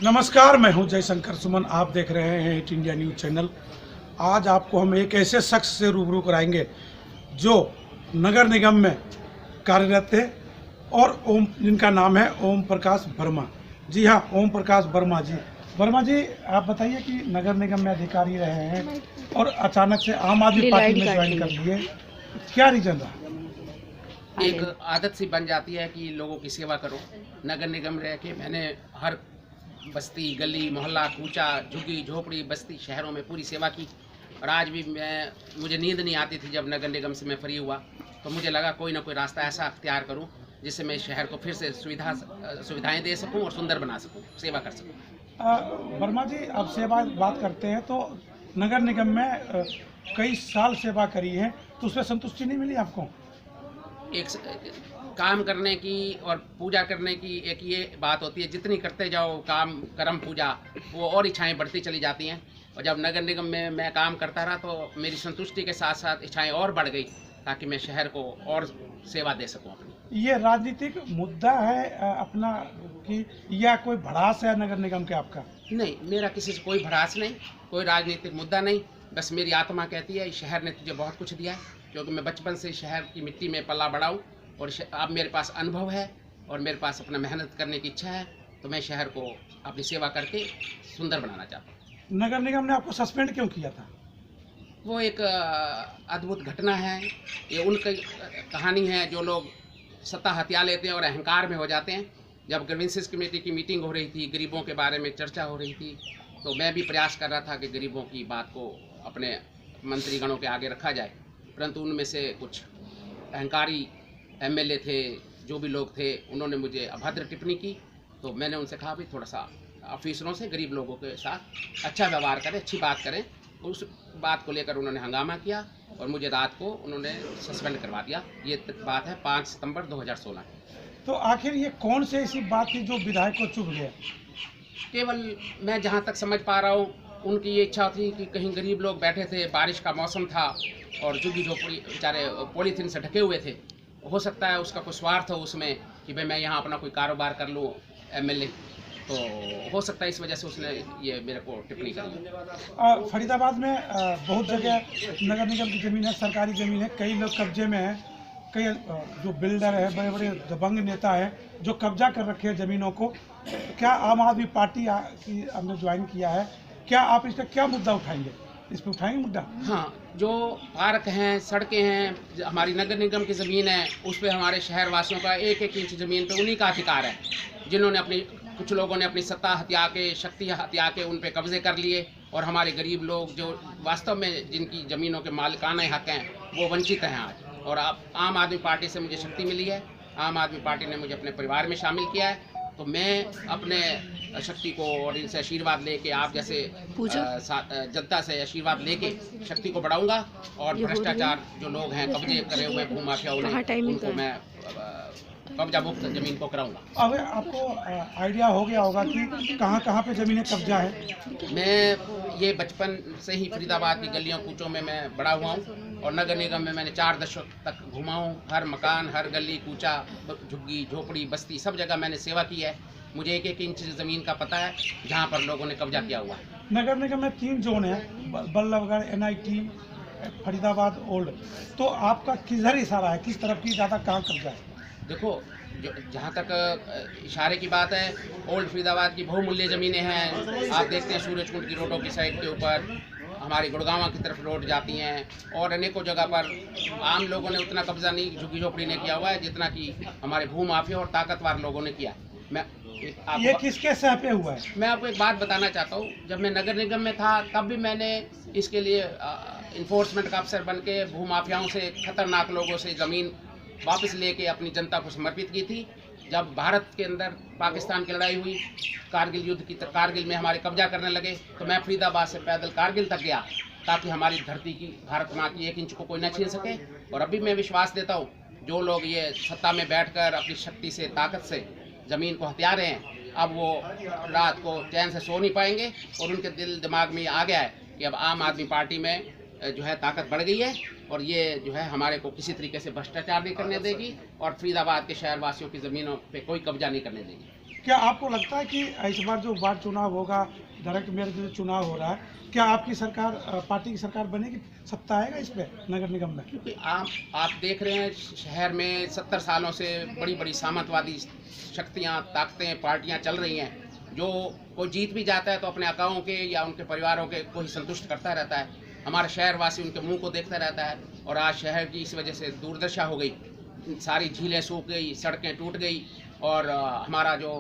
नमस्कार, मैं हूं जयशंकर सुमन। आप देख रहे हैं हिट इंडिया न्यूज़ चैनल। आज आपको हम एक ऐसे शख्स से रूबरू कराएंगे जो नगर निगम में कार्यरत थे और जिनका नाम है ओम प्रकाश वर्मा। जी हाँ, ओम प्रकाश वर्मा जी। वर्मा जी, आप बताइए कि नगर निगम में अधिकारी रहे हैं और अचानक से आम आदमी पार्टी में ज्वाइन कर लिए, क्या रीजन रहा? एक आदत सी बन जाती है कि लोगों की सेवा करो। नगर निगम रह के मैंने हर बस्ती, गली, मोहल्ला, कूचा, झुग्गी झोपड़ी, बस्ती, शहरों में पूरी सेवा की। और आज भी मुझे नींद नहीं आती थी जब नगर निगम से मैं फ्री हुआ, तो मुझे लगा कोई ना कोई रास्ता ऐसा अख्तियार करूं जिससे मैं शहर को फिर से सुविधाएं दे सकूं और सुंदर बना सकूं, सेवा कर सकूं। वर्मा जी, अब सेवा बात करते हैं तो नगर निगम में कई साल सेवा करी है, तो उसमें संतुष्टि नहीं मिली आपको? काम करने की और पूजा करने की एक ये बात होती है, जितनी करते जाओ काम कर्म पूजा, वो और इच्छाएं बढ़ती चली जाती हैं। और जब नगर निगम में मैं काम करता रहा तो मेरी संतुष्टि के साथ साथ इच्छाएं और बढ़ गई, ताकि मैं शहर को और सेवा दे सकूं अपनी। ये राजनीतिक मुद्दा है अपना, कि या कोई भड़ास है नगर निगम के आपका? नहीं, मेरा किसी से कोई भड़ास नहीं, कोई राजनीतिक मुद्दा नहीं। बस मेरी आत्मा कहती है शहर ने तुझे बहुत कुछ दिया है, क्योंकि मैं बचपन से शहर की मिट्टी में पला बड़ा हूँ और अब मेरे पास अनुभव है और मेरे पास अपना मेहनत करने की इच्छा है, तो मैं शहर को अपनी सेवा करके सुंदर बनाना चाहता हूँ। नगर निगम ने आपको सस्पेंड क्यों किया था? वो एक अद्भुत घटना है। ये उनकी कहानी है जो लोग सत्ता हथिया लेते हैं और अहंकार में हो जाते हैं। जब ग्रीवेंसेस कमेटी की मीटिंग हो रही थी, गरीबों के बारे में चर्चा हो रही थी, तो मैं भी प्रयास कर रहा था कि गरीबों की बात को अपने मंत्रीगणों के आगे रखा जाए, परंतु उनमें से कुछ अहंकारी एमएलए थे, जो भी लोग थे, उन्होंने मुझे अभद्र टिप्पणी की। तो मैंने उनसे कहा भी थोड़ा सा ऑफिसरों से गरीब लोगों के साथ अच्छा व्यवहार करें, अच्छी बात करें। उस बात को लेकर उन्होंने हंगामा किया और मुझे रात को उन्होंने सस्पेंड करवा दिया। ये बात है 5 सितंबर 2016। तो आखिर ये कौन सी ऐसी बात थी जो विधायक को चुभ गया? केवल मैं जहाँ तक समझ पा रहा हूँ, उनकी ये इच्छा थी कि कहीं गरीब लोग बैठे थे, बारिश का मौसम था और झुग्गी झोपड़ी बेचारे पॉलीथीन से ढके हुए थे। हो सकता है उसका कोई स्वार्थ हो उसमें कि भाई मैं यहाँ अपना कोई कारोबार कर लूँ एमएलए, तो हो सकता है इस वजह से उसने ये मेरे को टिप्पणी कर दी। फरीदाबाद में बहुत जगह नगर निगम की ज़मीन है, सरकारी ज़मीन है, कई लोग कब्जे में हैं। कई जो बिल्डर है, बड़े बड़े दबंग नेता हैं जो कब्जा कर रखे हैं ज़मीनों को। क्या आम आदमी पार्टी की हमने ज्वाइन किया है, क्या आप इसका क्या मुद्दा उठाएंगे? इस पर उठाएंगे मुद्दा? हाँ, जो पार्क हैं, सड़कें हैं, हमारी नगर निगम की ज़मीन है, उस पर हमारे शहर वासियों का एक एक इंच ज़मीन पे उन्हीं का अधिकार है, जिन्होंने अपनी कुछ लोगों ने अपनी सत्ता हथिया के, शक्ति हथिया के उन पे कब्जे कर लिए। और हमारे गरीब लोग जो वास्तव में जिनकी ज़मीनों के मालिकाना हक हैं, वो वंचित हैं आज। और अब आम आदमी पार्टी से मुझे शक्ति मिली है, आम आदमी पार्टी ने मुझे अपने परिवार में शामिल किया है, तो मैं अपने शक्ति को और इनसे आशीर्वाद लेके, आप जैसे जनता से आशीर्वाद लेके शक्ति को बढ़ाऊंगा। और भ्रष्टाचार जो लोग हैं, कब्जे करे हुए भूमाफिया, उनको मैं कब्जा मुक्त जमीन को कराऊंगा। अब आपको आइडिया हो गया होगा कि कहाँ कहाँ पे ज़मीनें कब्जा है। मैं ये बचपन से ही फरीदाबाद की गलियों कूचों में मैं बड़ा हुआ हूँ और नगर निगम में मैंने 4 दशक तक घुमा हूँ। हर मकान, हर गली कूचा, झुग्गी झोपड़ी, बस्ती, सब जगह मैंने सेवा की है। मुझे एक एक इंच ज़मीन का पता है जहाँ पर लोगों ने कब्जा किया हुआ है। नगर निगम में 3 जोन है, बल्लभगढ़, एनआईटी, फरीदाबाद ओल्ड। तो आपका किधर इशारा है, किस तरफ की ज़्यादा कहाँ कब्जा है? देखो, जहाँ तक इशारे की बात है, ओल्ड फरीदाबाद की बहुमूल्य ज़मीनें हैं। आप देखते हैं सूरजकुंड की रोडों की साइड के ऊपर, हमारी गुड़गांव की तरफ रोड जाती हैं और अनेकों जगह पर आम लोगों ने उतना कब्जा नहीं झुग्गी झोपड़ी ने किया हुआ है जितना कि हमारे भूमाफिया और ताकतवर लोगों ने किया। ये किसके सह पे हुआ है? मैं आपको एक बात बताना चाहता हूँ। जब मैं नगर निगम में था तब भी मैंने इसके लिए इन्फोर्समेंट का अफसर बन के भूमाफियाओं से, खतरनाक लोगों से ज़मीन वापस लेके अपनी जनता को समर्पित की थी। जब भारत के अंदर पाकिस्तान की लड़ाई हुई, कारगिल युद्ध की, कारगिल में हमारे कब्जा करने लगे, तो मैं फरीदाबाद से पैदल कारगिल तक गया ताकि हमारी धरती की, भारत माँ की 1 इंच को कोई न छीन सके। और अभी मैं विश्वास देता हूँ, जो लोग ये सत्ता में बैठकर अपनी शक्ति से, ताकत से ज़मीन को हथिया रहे हैं, अब वो रात को चैन से सो नहीं पाएंगे। और उनके दिल दिमाग में आ गया है कि अब आम आदमी पार्टी में जो है ताकत बढ़ गई है और ये जो है हमारे को किसी तरीके से भ्रष्टाचार नहीं करने देगी और फरीदाबाद के शहरवासियों की ज़मीनों पे कोई कब्जा नहीं करने देगी। क्या आपको लगता है कि इस बार जो वार्ड चुनाव होगा, डायरेक्ट मेयर जो चुनाव हो रहा है, क्या आपकी सरकार, पार्टी की सरकार बनेगी, सत्ता आएगा इस पे नगर निगम में? क्योंकि आप देख रहे हैं शहर में 70 सालों से बड़ी बड़ी सामंतवादी शक्तियां, ताकतें, पार्टियां चल रही हैं। जो कोई जीत भी जाता है तो अपने आकाओं के या उनके परिवारों के को ही संतुष्ट करता रहता है। हमारा शहरवासी उनके मुंह को देखता रहता है और आज शहर की इस वजह से दुर्दशा हो गई। सारी झीलें सूख गई, सड़कें टूट गई और हमारा जो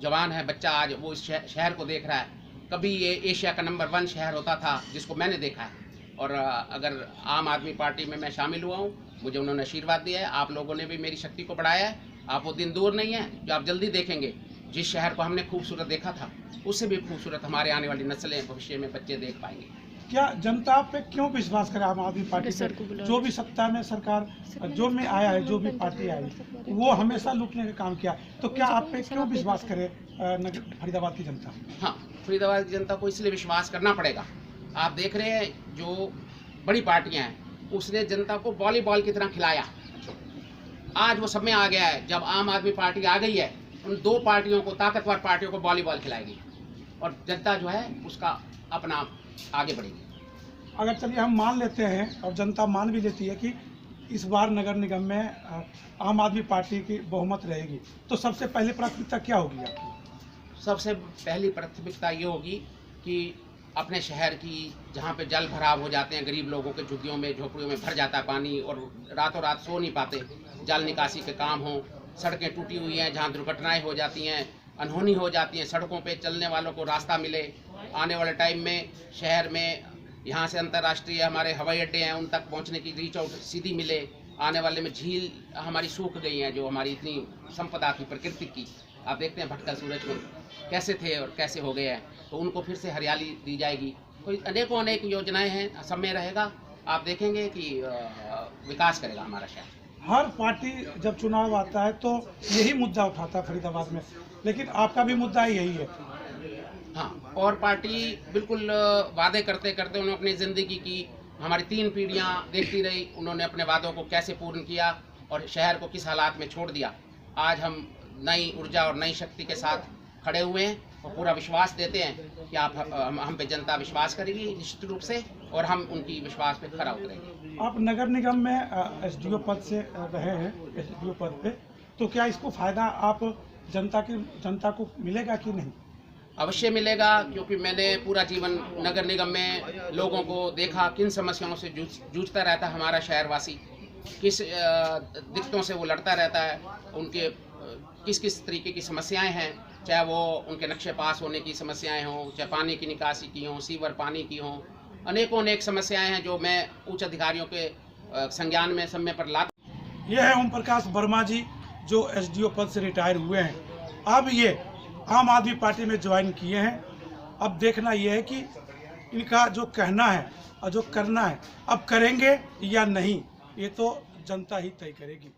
जवान है बच्चा आज वो इस शहर को देख रहा है। कभी ये एशिया का नंबर 1 शहर होता था जिसको मैंने देखा है और अगर आम आदमी पार्टी में मैं शामिल हुआ हूँ, मुझे उन्होंने आशीर्वाद दिया है। आप लोगों ने भी मेरी शक्ति को बढ़ाया है। आप वो दिन दूर नहीं है जो आप जल्दी देखेंगे। जिस शहर को हमने खूबसूरत देखा था उससे भी खूबसूरत हमारे आने वाली नस्लें, भविष्य में बच्चे देख पाएंगे। क्या जनता पे क्यों विश्वास करे आम आदमी पार्टी पे? जो भी सत्ता में सरकार जो में आया है, जो भी पार्टी आई, वो हमेशा लूटने का काम किया, तो क्या आप पे क्यों विश्वास करे फरीदाबाद की जनता? हाँ, फरीदाबाद की जनता को इसलिए विश्वास करना पड़ेगा। आप देख रहे हैं जो बड़ी पार्टियां हैं उसने जनता को वॉलीबॉल की तरह खिलाया। आज वो सब में आ गया है, जब आम आदमी पार्टी आ गई है उन 2 पार्टियों को, ताकतवर पार्टियों को वॉलीबॉल खिलाएगी और जनता जो है उसका अपना आगे बढ़ेगी। अगर चलिए हम मान लेते हैं और जनता मान भी लेती है कि इस बार नगर निगम में आम आदमी पार्टी की बहुमत रहेगी, तो सबसे पहली प्राथमिकता क्या होगी आपकी? सबसे पहली प्राथमिकता ये होगी कि अपने शहर की, जहाँ पे जल भराव हो जाते हैं, गरीब लोगों के झुग्गियों में, झोपड़ियों में भर जाता है पानी और रातों रात सो नहीं पाते, जल निकासी के काम हों। सड़कें टूटी हुई हैं जहाँ दुर्घटनाएं हो जाती हैं, अनहोनी हो जाती हैं, सड़कों पे चलने वालों को रास्ता मिले। आने वाले टाइम में शहर में यहाँ से अंतर्राष्ट्रीय हमारे हवाई अड्डे हैं, उन तक पहुँचने की रीच आउट सीधी मिले। आने वाले में झील हमारी सूख गई हैं, जो हमारी इतनी संपदा थी प्रकृति की। आप देखते हैं भटका सूरज में कैसे थे और कैसे हो गए हैं, तो उनको फिर से हरियाली दी जाएगी। कोई अनेकों अनेक योजनाएं हैं, सब में रहेगा। आप देखेंगे कि विकास करेगा हमारा शहर। हर पार्टी जब चुनाव आता है तो यही मुद्दा उठाता है फरीदाबाद में, लेकिन आपका भी मुद्दा यही है। हाँ, और पार्टी बिल्कुल वादे करते करते उन्होंने अपनी ज़िंदगी की, हमारी 3 पीढ़ियाँ देखती रही, उन्होंने अपने वादों को कैसे पूर्ण किया और शहर को किस हालात में छोड़ दिया। आज हम नई ऊर्जा और नई शक्ति के साथ खड़े हुए हैं और पूरा विश्वास देते हैं कि हम पे जनता विश्वास करेगी निश्चित रूप से और हम उनकी विश्वास पे खरा उतरेंगे। आप नगर निगम में एसडीओ पद से रहे हैं, एसडीओ पद पे, तो क्या इसको फायदा आप जनता को मिलेगा कि नहीं? अवश्य मिलेगा, क्योंकि मैंने पूरा जीवन नगर निगम में लोगों को देखा, किन समस्याओं से जूझता रहता है हमारा शहरवासी, किस दिक्कतों से वो लड़ता रहता है, उनके किस किस तरीके की समस्याएं हैं, चाहे वो उनके नक्शे पास होने की समस्याएं हों, चाहे पानी की निकासी की हों, सीवर पानी की हों, अनेकों अनेक समस्याएं हैं जो मैं उच्च अधिकारियों के संज्ञान में समय पर ला। ये है ओम प्रकाश वर्मा जी, जो एसडीओ पद से रिटायर हुए हैं। अब ये आम आदमी पार्टी में ज्वाइन किए हैं। अब देखना यह है कि इनका जो कहना है और जो करना है अब करेंगे या नहीं, ये तो जनता ही तय करेगी।